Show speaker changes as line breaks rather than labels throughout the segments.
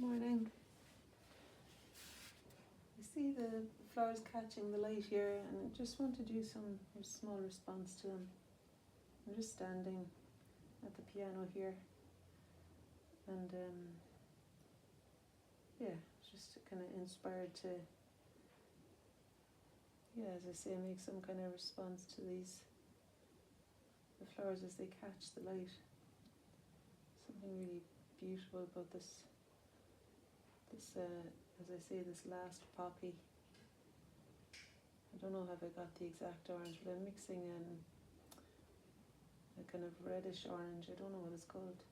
Morning. You see the flowers catching the light here, and I just want to do some small response to them. I'm just standing at the piano here, and yeah, just kind of inspired to, yeah, as I say, make some kind of response to the flowers as they catch the light. Something really beautiful about this, as I say, this last poppy. I don't know if I got the exact orange, but I'm mixing a kind of reddish orange, I don't know what it's called,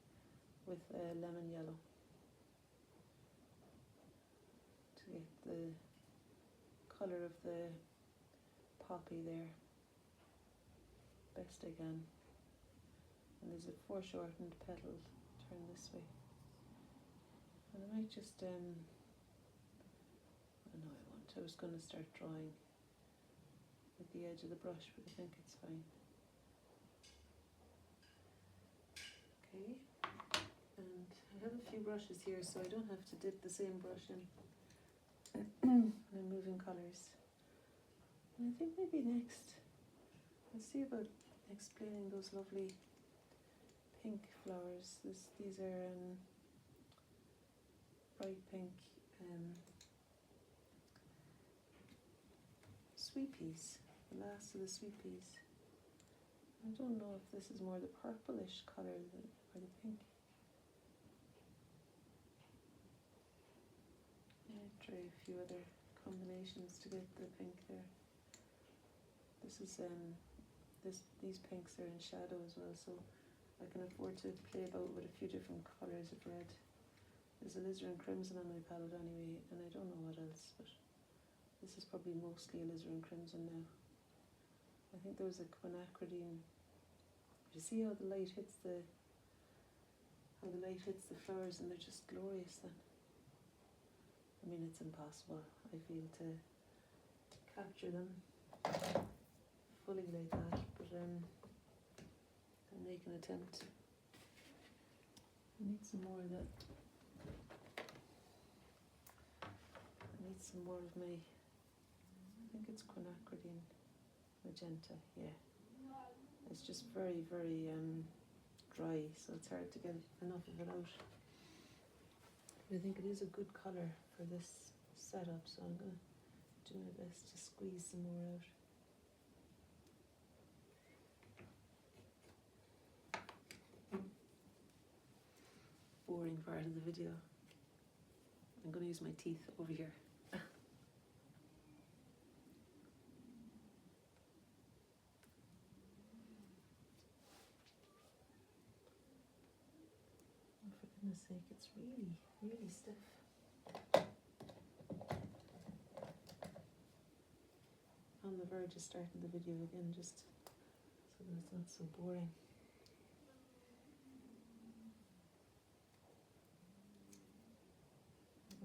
with lemon yellow to get the colour of the poppy there best I can. And there's a foreshortened petal, turn this way. And I might just, I was going to start drawing with the edge of the brush, but I think it's fine. Okay, and I have a few brushes here, so I don't have to dip the same brush in. I'm moving colours. And I think maybe next, let's see about explaining those lovely pink flowers. These are bright pink sweet peas, the last of the sweet peas. I don't know if this is more the purplish colour or the pink. I'll try a few other combinations to get the pink there. This is these pinks are in shadow as well, so I can afford to play about with a few different colours of red. There's alizarin crimson on my palette anyway, and I don't know what else, but this is probably mostly alizarin crimson now. I think there was a quinacridine. You see how the light hits the flowers, and they're just glorious then. I mean, it's impossible, I feel, to capture them fully like that, but I'll make an attempt. I need some more of that. I need some more of my, I think it's quinacridine magenta, yeah. It's just very, very dry, so it's hard to get enough of it out. But I think it is a good colour for this setup, so I'm going to do my best to squeeze some more out. Boring part of the video. I'm going to use my teeth over here. For goodness sake, it's really, really stiff. On the verge of starting the video again, just so that it's not so boring.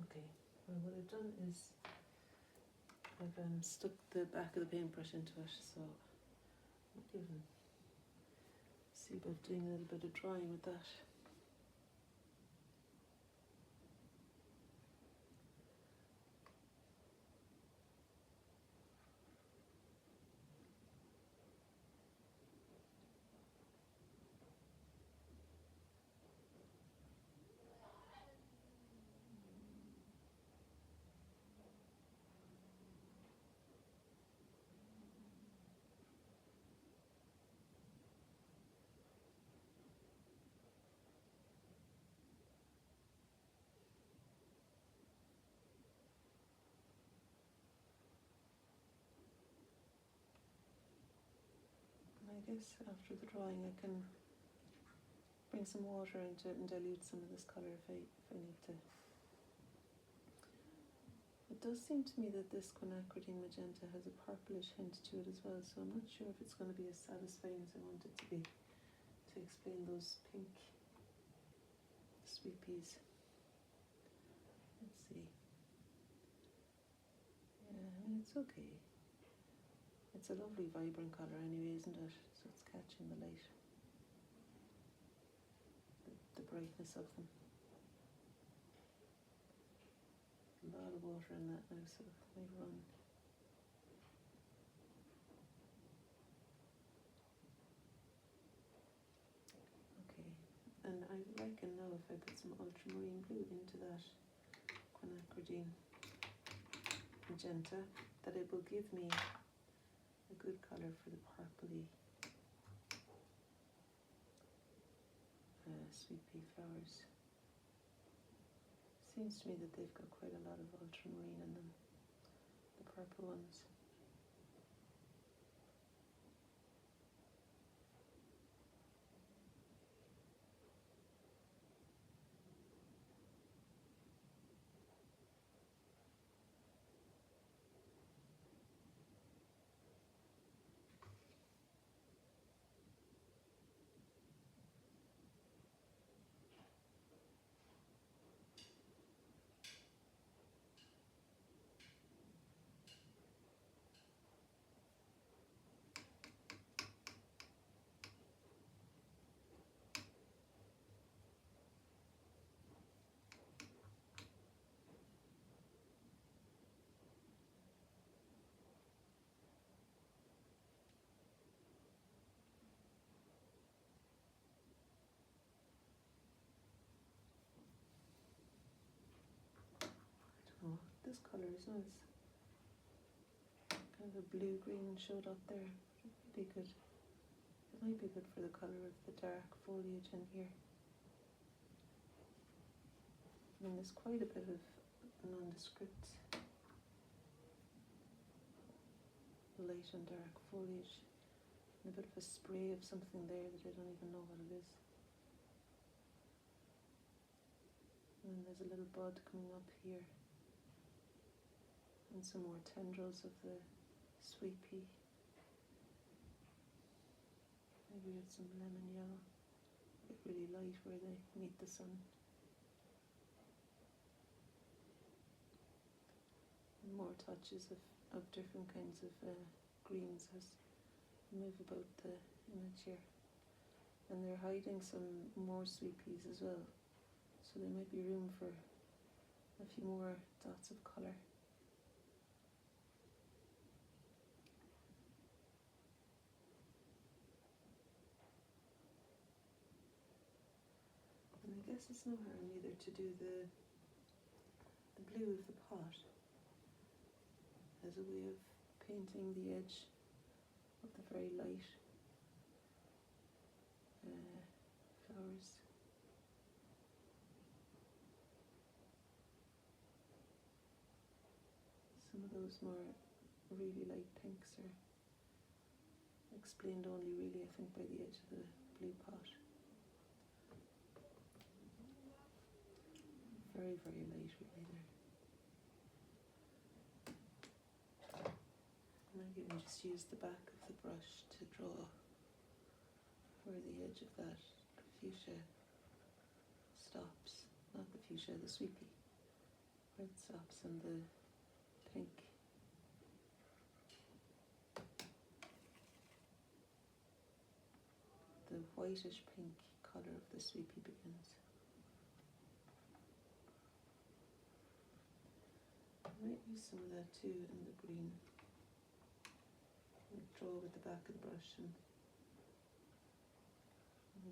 Okay, well, what I've done is I've stuck the back of the paintbrush into it, so I might even see about doing a little bit of drawing with that. I guess after the drawing I can bring some water into it and dilute some of this colour if I need to. It does seem to me that this quinacridine magenta has a purplish hint to it as well, so I'm not sure if it's going to be as satisfying as I want it to be to explain those pink sweet peas. Let's see. Yeah, I mean, it's okay. It's a lovely vibrant colour anyway, isn't it? So it's catching the light, the brightness of them. a lot of water in that now, so it might run. Okay, and I reckon now if I put some ultramarine blue into that quinacridine magenta, that it will give me a good colour for the purpley sweet pea flowers. Seems to me that they've got quite a lot of ultramarine in them, the purple ones. Oh, this colour is nice. Kind of a blue-green showed up there. It might be good. It might be good for the colour of the dark foliage in here. And there's quite a bit of nondescript light and dark foliage. And a bit of a spray of something there that I don't even know what it is. And there's a little bud coming up here. And some more tendrils of the sweet pea. Maybe with some lemon yellow. Get really light where they meet the sun. And more touches of different kinds of greens as I move about the image here. And they're hiding some more sweet peas as well. So there might be room for a few more dots of colour. And I guess it's no harm either to do the blue of the pot as a way of painting the edge of the very light flowers. Some of those more really light pinks are explained only really, I think, by the edge of the blue pot. Very, very light really there. And I can just use the back of the brush to draw where the edge of that fuchsia stops. Not the fuchsia, the sweet pea. Where it stops and the pink. The whitish pink colour of the sweet pea begins. I might use some of that too in the green. I'll draw with the back of the brush and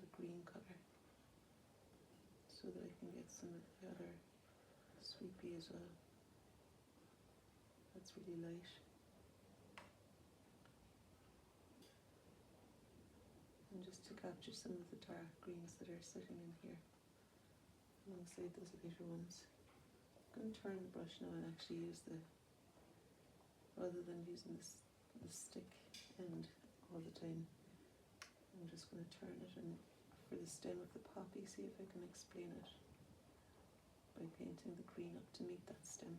the green colour so that I can get some of the other sweet pea as well. That's really light. And just to capture some of the dark greens that are sitting in here alongside those lighter ones. I'm going to turn the brush now and actually use rather than using the stick end all the time, I'm just going to turn it and for the stem of the poppy, see if I can explain it by painting the green up to meet that stem.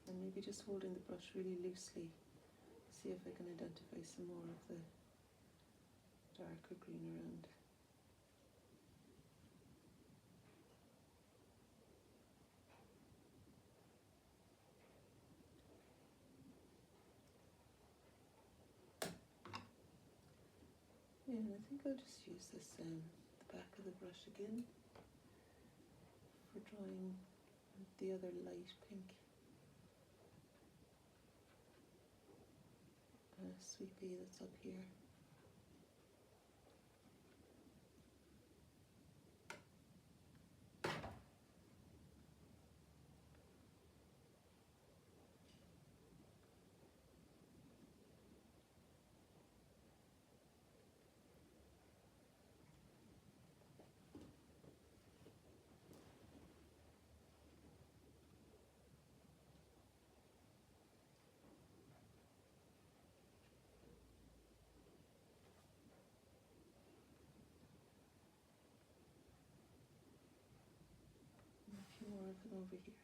And maybe just holding the brush really loosely, see if I can identify some more of the darker green around. Yeah, and I think I'll just use this back of the brush again for drawing the other light pink. Sweet pea that's up here. A few more of it over here.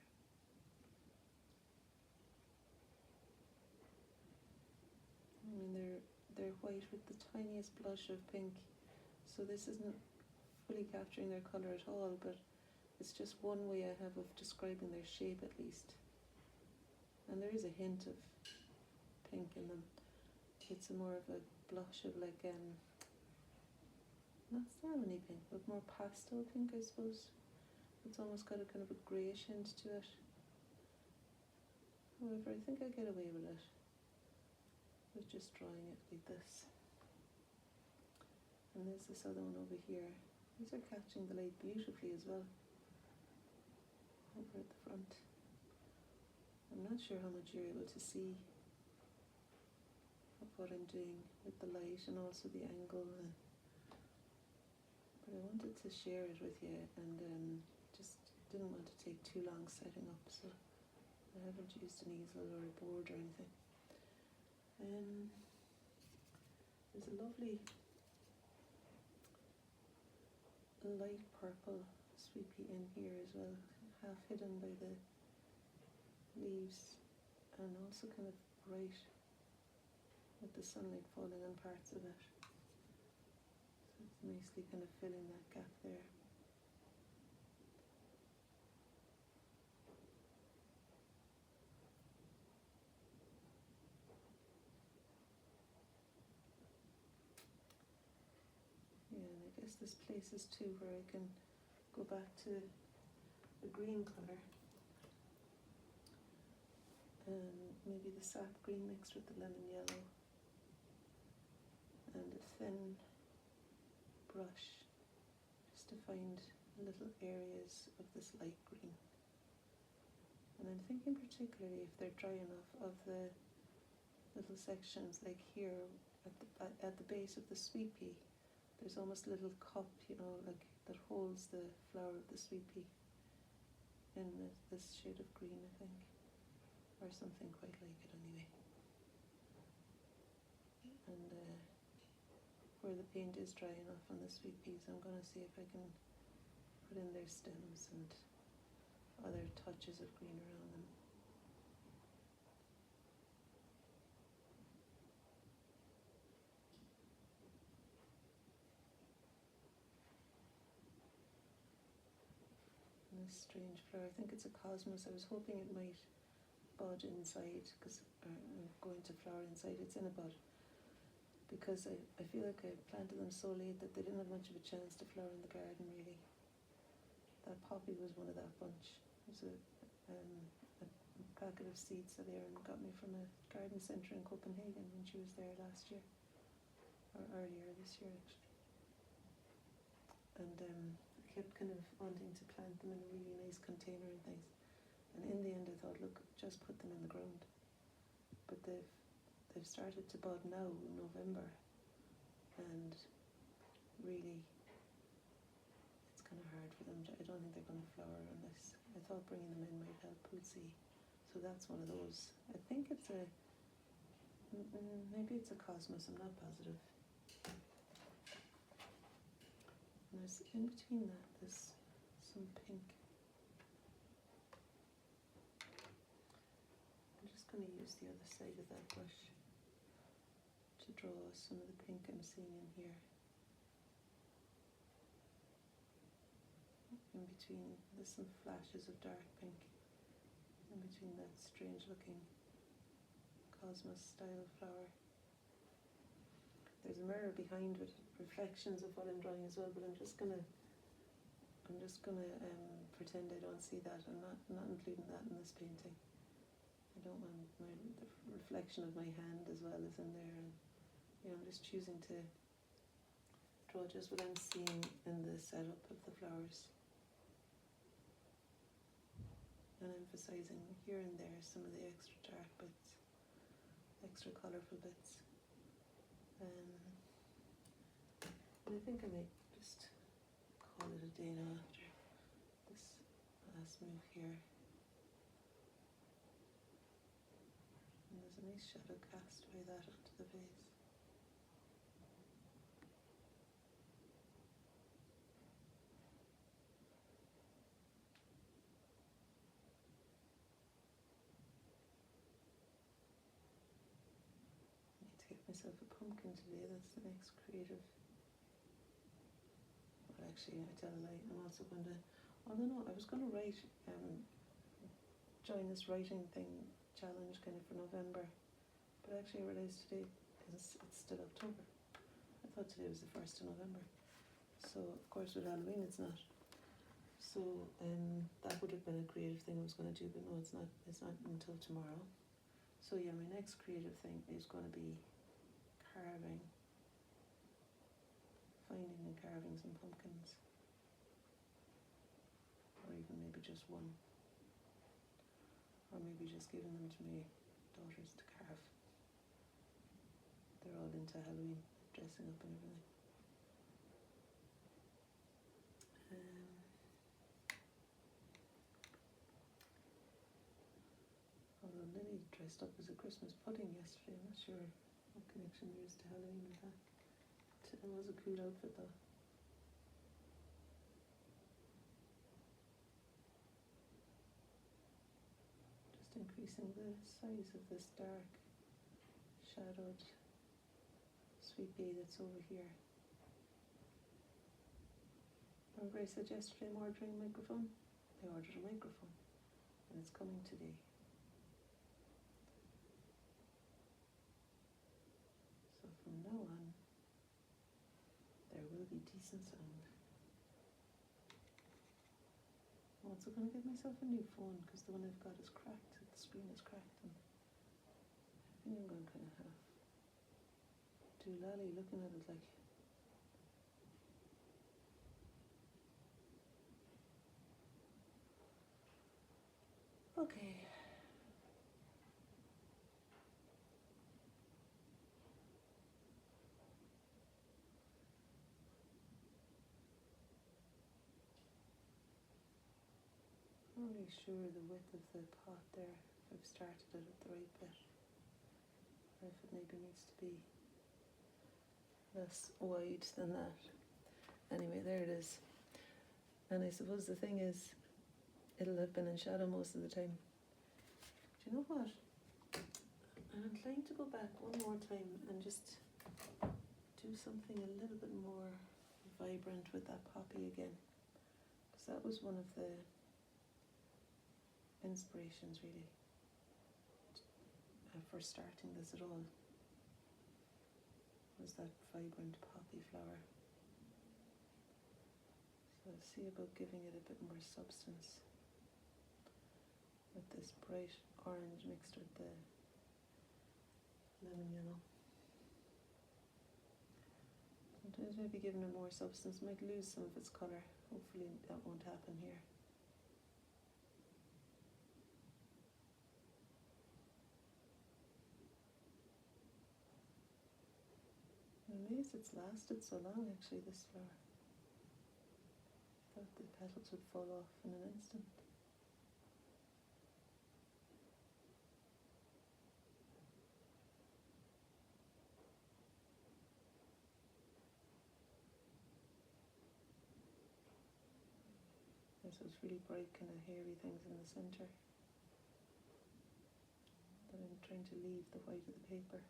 I mean, they're white with the tiniest blush of pink, so this isn't fully capturing their colour at all, but it's just one way I have of describing their shape at least. And there is a hint of pink in them. It's more of a blush of like not salmony pink, but more pastel pink, I suppose. It's almost got a kind of a greyish hint to it. However, I think I get away with it with just drawing it like this. And there's this other one over here. These are catching the light beautifully as well, over at the front. I'm not sure how much you're able to see of what I'm doing with the light and also the angle, but I wanted to share it with you, and just didn't want to take too long setting up, so I haven't used an easel or a board or anything. There's a lovely light purple sweet pea in here as well, half hidden by the leaves, and also kind of bright with the sunlight falling on parts of it. So it's nicely kind of filling that gap there. Yeah, and I guess this places too where I can go back to the green colour. Maybe the sap green mixed with the lemon yellow, and a thin brush just to find little areas of this light green. And I'm thinking particularly if they're dry enough of the little sections like here at the base of the sweet pea. There's almost a little cup, you know, like that holds the flower of the sweet pea in this shade of green, I think. Or something quite like it anyway. And where the paint is dry enough on the sweet peas, I'm going to see if I can put in their stems and other touches of green around them. And this strange flower, I think it's a cosmos. I was hoping it might bud inside, because I'm going to flower inside. It's in a bud, because I feel like I planted them so late that they didn't have much of a chance to flower in the garden really. That poppy was one of that bunch. It was a packet of seeds that Erin got me from a garden centre in Copenhagen when she was there last year, or earlier this year actually. And I kept kind of wanting to plant them in a really nice container and things. And in the end I thought, look, just put them in the ground. But they've started to bud now in November, and really it's kind of hard for them. I don't think they're going to flower unless, I thought bringing them in might help, we'll see. So that's one of those. I think it's maybe it's a cosmos, I'm not positive. And there's, in between that, there's some pink. I'm going to use the other side of that brush to draw some of the pink I'm seeing in here. In between, there's some flashes of dark pink in between that strange looking cosmos style flower. there's a mirror behind with reflections of what I'm drawing as well, but I'm just gonna pretend I don't see that. I'm not including that in this painting. I don't want the reflection of my hand as well as in there, and I'm just choosing to draw just what I'm seeing in the setup of the flowers, and emphasizing here and there some of the extra dark bits, extra colourful bits. And I think I might just call it a day now after this last move here. And there's a nice shadow cast by that onto the vase. I need to get myself a pumpkin today. That's the next creative. Well, actually, I tell a lie. I'm also going to, although no, I was going to write, join this writing thing challenge kind of for November, but actually I realised today it's still October. I thought today was the 1st of November, so of course with Halloween it's not. So that would have been a creative thing I was going to do, but no, it's not until tomorrow. So yeah, my next creative thing is going to be finding and carving some pumpkins, or even maybe just one. Or maybe just giving them to my daughters to carve. They're all into Halloween, dressing up and everything. Although Lily dressed up as a Christmas pudding yesterday, I'm not sure what connection there is to Halloween with that. It was a cool outfit though. Increasing the size of this dark shadowed sweet pea that's over here. Remember I said yesterday I'm ordering a microphone? I ordered a microphone and it's coming today. So from now on there will be decent sound. I'm also going to get myself a new phone because the one I've got is cracked. The screen is cracked, and I think I'm going to kind of have doolally looking at it like. Okay. I'm not really sure the width of the pot there, if I've started it at the right bit, or if it maybe needs to be less wide than that. Anyway, there it is. And I suppose the thing is, it'll have been in shadow most of the time. Do you know what? I'm inclined to go back one more time and just do something a little bit more vibrant with that poppy again, because that was one of the inspirations really for starting this at all, was that vibrant poppy flower. So I'll see about giving it a bit more substance with this bright orange mixed with the lemon yellow. Sometimes maybe giving it more substance might lose some of its colour. Hopefully that won't happen here. I'm amazed it's lasted so long actually, this flower. I thought the petals would fall off in an instant. There's those really bright kind of hairy things in the centre that I'm trying to leave the white of the paper.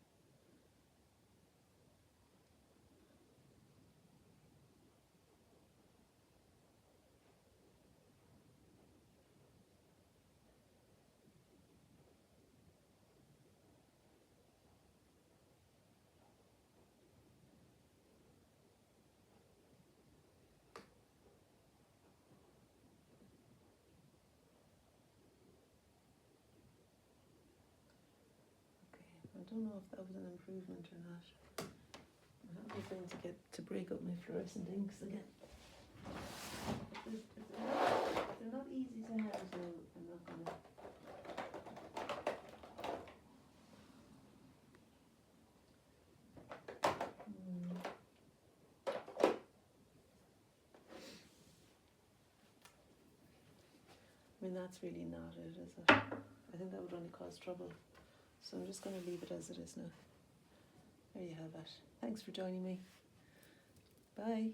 don't know if that was an improvement or not. I'm hoping to get to break up my fluorescent inks again. They're not easy to have, so I'm not gonna. I mean, that's really not it, is it? I think that would only cause trouble. So I'm just going to leave it as it is now. There you have it. Thanks for joining me. Bye.